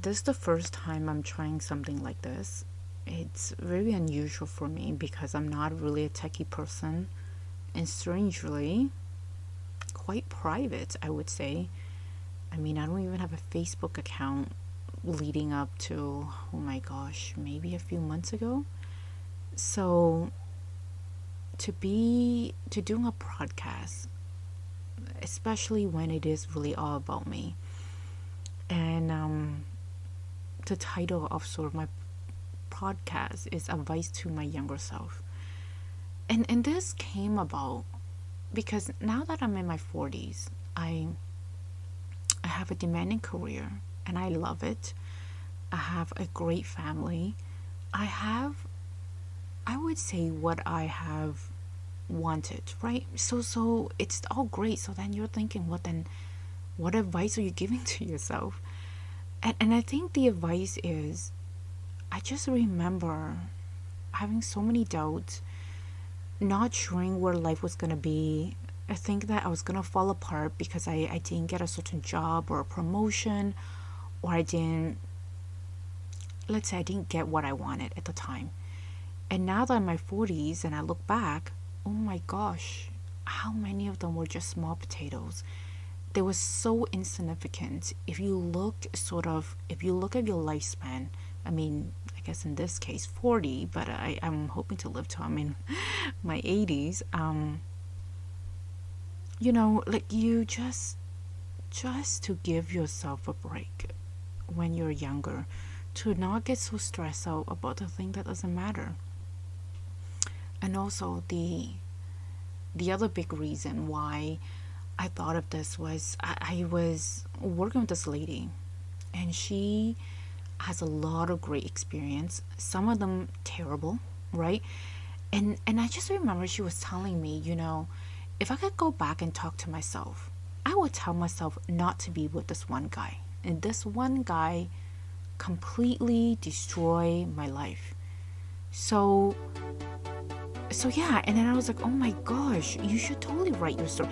this is the first time I'm trying something like this. It's very unusual for me because I'm not really a techie person, and strangely, quite private, I would say. I mean, I don't even have a Facebook account leading up to, oh my gosh, maybe a few months ago. So, to doing a podcast, especially when it is really all about me, and the title of sort of my podcast is Advice to My Younger Self. And this came about because now that I'm in my 40s, I have a demanding career and I love it. I have a great family. I would say what I have wanted, right? So it's all great. So then you're thinking, what advice are you giving to yourself? And I think the advice is, I just remember having so many doubts, not sure where life was going to be. I think that I was going to fall apart because I didn't get a certain job or a promotion, or let's say I didn't get what I wanted at the time. And now that I'm in my 40s and I look back, oh my gosh, how many of them were just small potatoes? They were so insignificant. If you look at your lifespan, I mean, I guess in this case 40, but I'm hoping to live till I'm in my 80s. Like you just to give yourself a break when you're younger, to not get so stressed out about the thing that doesn't matter. And also the other big reason why I thought of this was I was working with this lady, and she has a lot of great experience, some of them terrible, right? And I just remember she was telling me, if I could go back and talk to myself, I would tell myself not to be with this one guy. And this one guy completely destroyed my life. So yeah, and then I was like, oh my gosh, you should totally write your story.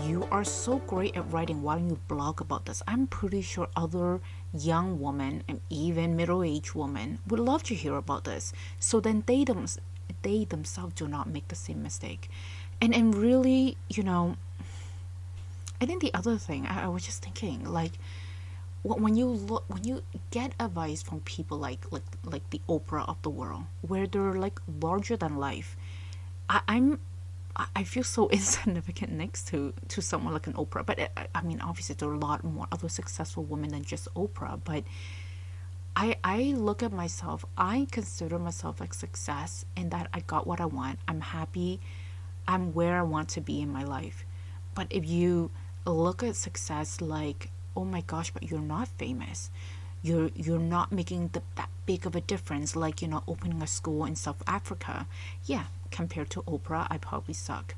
You are so great at writing. Why don't you blog about this? I'm pretty sure other young women and even middle-aged women would love to hear about this. So then they themselves do not make the same mistake. And really, I think the other thing, I was just thinking, like, when you get advice from people like the Oprah of the world, where they're like larger than life, I feel so insignificant next to someone like an Oprah. But I mean, obviously there are a lot more other successful women than just Oprah. But I look at myself, I consider myself a success in that I got what I want. I'm happy. I'm where I want to be in my life. But if you look at success like, oh my gosh, but you're not famous, you're not making that big of a difference, like, opening a school in South Africa. Yeah, compared to Oprah, I probably suck.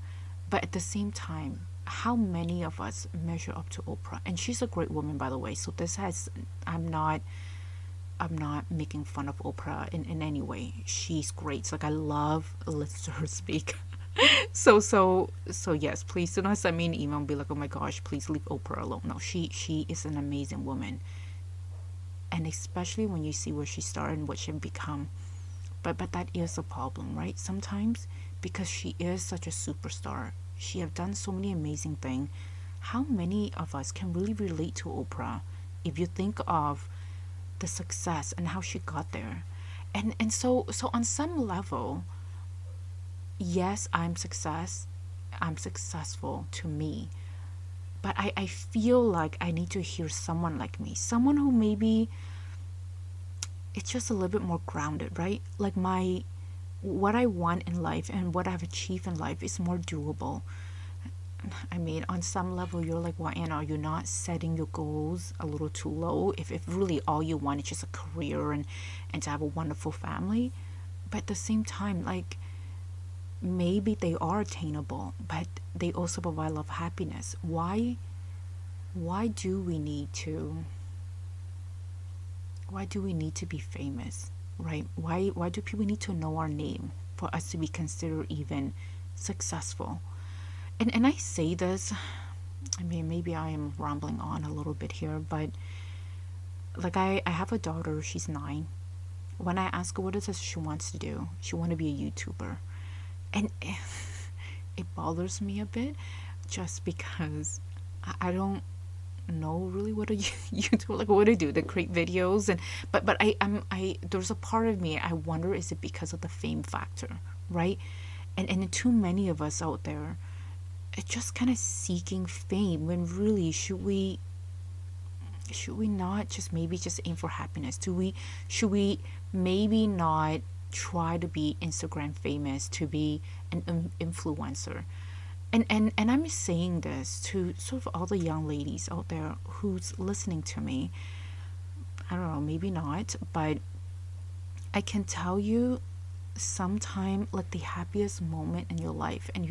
But at the same time, how many of us measure up to Oprah? And she's a great woman, by the way. So I'm not making fun of Oprah in any way. She's great. It's like, I love listening to her speak. So yes, please do not send me an email and be like, oh my gosh, please leave Oprah alone. No, she is an amazing woman. And especially when you see where she started and what she become. But that is a problem, right? Sometimes, because she is such a superstar, she have done so many amazing things. How many of us can really relate to Oprah if you think of the success and how she got there? And so on some level, yes, I'm successful to me. But I feel like I need to hear someone like me, someone who maybe it's just a little bit more grounded, right? Like what I want in life and what I've achieved in life is more doable. I mean, on some level, you're like, well, Anna, are you not setting your goals a little too low? If really all you want is just a career and to have a wonderful family. But at the same time, like, maybe they are attainable, but they also provide a lot of happiness. Why do we need to be famous, right? Why do people need to know our name for us to be considered even successful? And I say this, I mean, maybe I am rambling on a little bit here, but Like I have a daughter, she's 9. When I ask her what it is she wants to do, she want to be a YouTuber. And it bothers me a bit just because I don't know really what a YouTuber, like what to do, to create videos. And but I there's a part of me, I wonder, is it because of the fame factor, right? And too many of us out there are just kind of seeking fame, when really should we not just maybe just aim for happiness? Should we maybe not try to be Instagram famous, to be an influencer? And I'm saying this to sort of all the young ladies out there who's listening to me. I don't know, maybe not, but I can tell you, sometime like the happiest moment in your life, and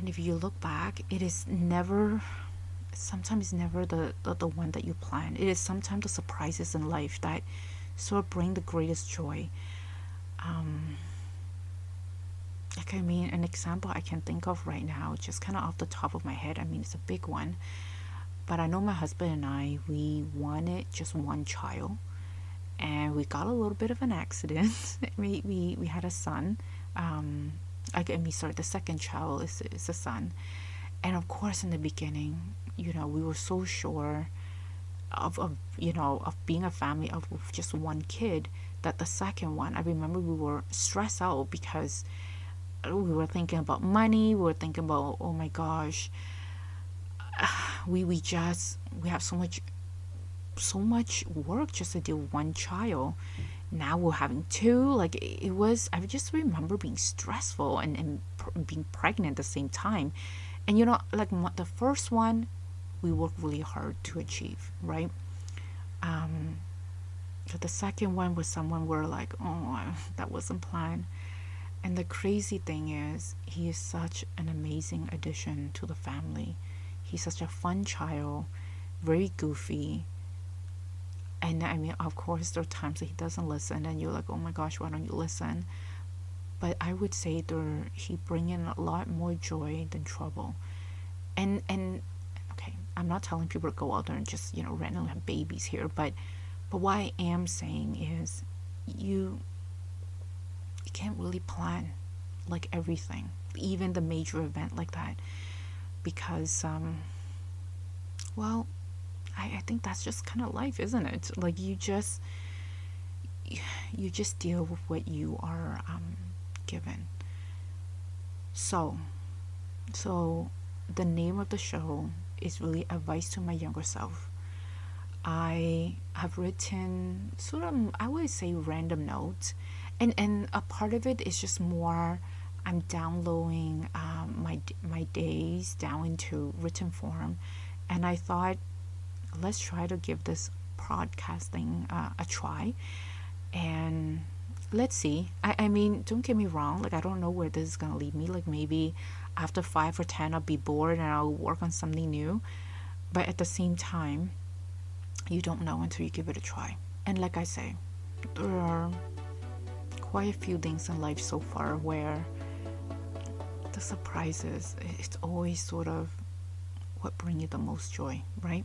if you look back, it is never, sometimes never the one that you plan. It is sometimes the surprises in life that sort of bring the greatest joy. Like, I mean, an example I can think of right now, just kind of off the top of my head, I mean, it's a big one, but I know my husband and I, we wanted just one child, and we got a little bit of an accident. we had a son. The second child is a son. And of course, in the beginning, we were so sure of being a family of just one kid, that the second one, I remember we were stressed out because we were thinking about money. We were thinking about, oh my gosh, we have so much work just to do one child. Now we're having two. Like, it was, I just remember being stressful and being pregnant at the same time. And like the first one, we worked really hard to achieve, right? But the second one was someone we're like, oh, that wasn't planned. And the crazy thing is, he is such an amazing addition to the family. He's such a fun child, very goofy. And I mean, of course, there are times that he doesn't listen, and you're like, oh my gosh, why don't you listen? But I would say he brings in a lot more joy than trouble. And okay, I'm not telling people to go out there and just, randomly have babies here, but what I am saying is, you can't really plan like everything, even the major event like that, because I think that's just kind of life, isn't it? Like, you just deal with what you are given. So the name of the show is really advice to my younger self. I have written sort of, I would say, random notes, and a part of it is just more, I'm downloading my days down into written form, and I thought, let's try to give this podcasting a try, and let's see. I mean, don't get me wrong, like, I don't know where this is gonna lead me. Like, maybe after 5 or 10 I'll be bored and I'll work on something new, but at the same time, you don't know until you give it a try. And like I say, there are quite a few things in life so far where the surprises, it's always sort of what bring you the most joy, right?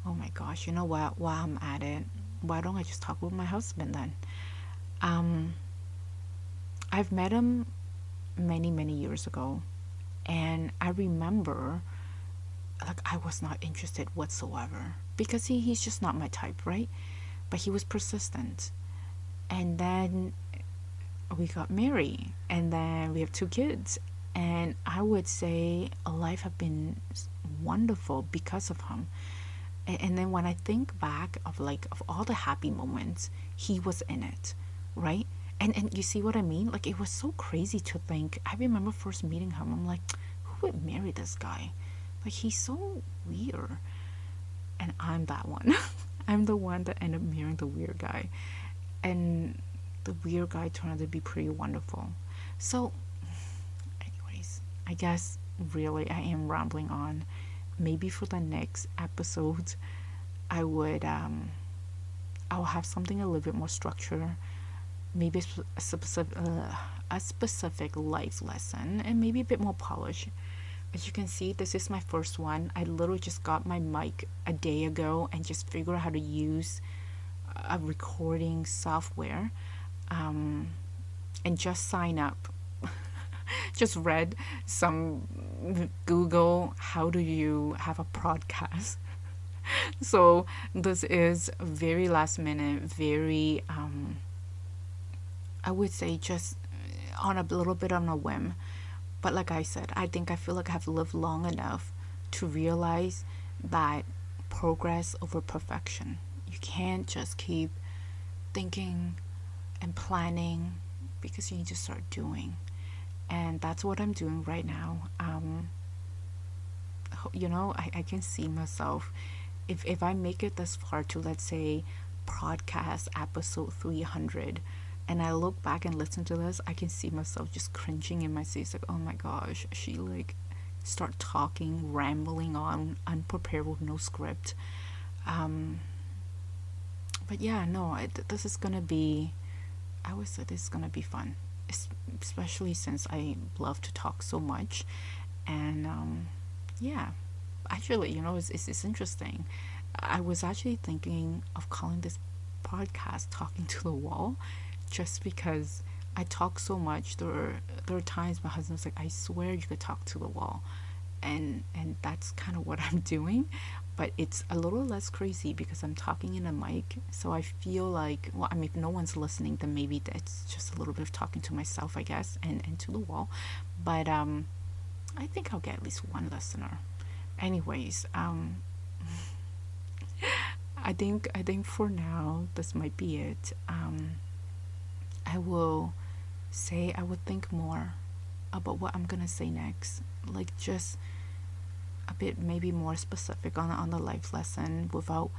Oh my gosh, you know what, while I'm at it, why don't I just talk with my husband then? I've met him many years ago, and I remember, like, I was not interested whatsoever, because he's just not my type, right? But he was persistent, and then we got married, and then we have 2 kids, and I would say life have been wonderful because of him. And then when I think back of all the happy moments, he was in it, right? And you see what I mean? Like, it was so crazy to think. I remember first meeting him, I'm like, who would marry this guy? Like, he's so weird. And I'm that one. I'm the one that ended up marrying the weird guy. And the weird guy turned out to be pretty wonderful. So, anyways, I guess really I am rambling on. Maybe for the next episode, I'll have something a little bit more structured. Maybe a specific life lesson, and maybe a bit more polished. As you can see, this is my first one. I literally just got my mic a day ago and just figured out how to use a recording software, and just sign up. Just read some Google, how do you have a podcast? So this is very last minute, very I would say just on a little bit on a whim. But like I said, I feel like I've lived long enough to realize that progress over perfection. You can't just keep thinking and planning, because you need to start doing. And that's what I'm doing right now. I can see myself, if I make it this far to, let's say, podcast episode 300, and I look back and listen to this, I can see myself just cringing in my seat, like, oh my gosh, she like start talking, rambling on, unprepared with no script. But yeah, no, this is gonna be, I would say this is gonna be fun, especially since I love to talk so much. And yeah, actually, it's interesting. I was actually thinking of calling this podcast "Talking to the Wall," just because I talk so much. There are times my husband's like, I swear you could talk to the wall, and that's kind of what I'm doing. But it's a little less crazy because I'm talking in a mic, so I feel like, well, I mean, if no one's listening, then maybe that's just a little bit of talking to myself, I guess, and to the wall. But I think I'll get at least one listener. Anyways, I think for now this might be it. I will say, I would think more about what I'm gonna say next, like just a bit maybe more specific on the life lesson without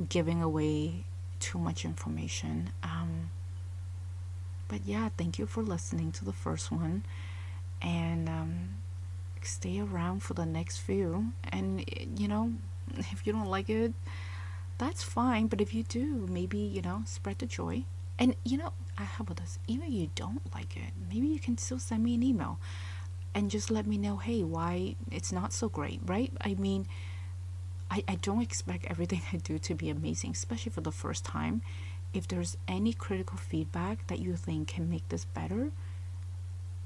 giving away too much information. But yeah, thank you for listening to the first one, and stay around for the next few. And if you don't like it, that's fine, but if you do, maybe spread the joy. And how about this, even if you don't like it, maybe you can still send me an email and just let me know, hey, why it's not so great, right? I mean, I don't expect everything I do to be amazing, especially for the first time. If there's any critical feedback that you think can make this better,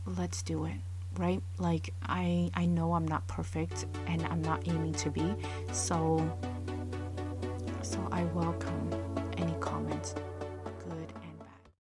let's do it, right? Like, I know I'm not perfect, and I'm not aiming to be, so I welcome any comments.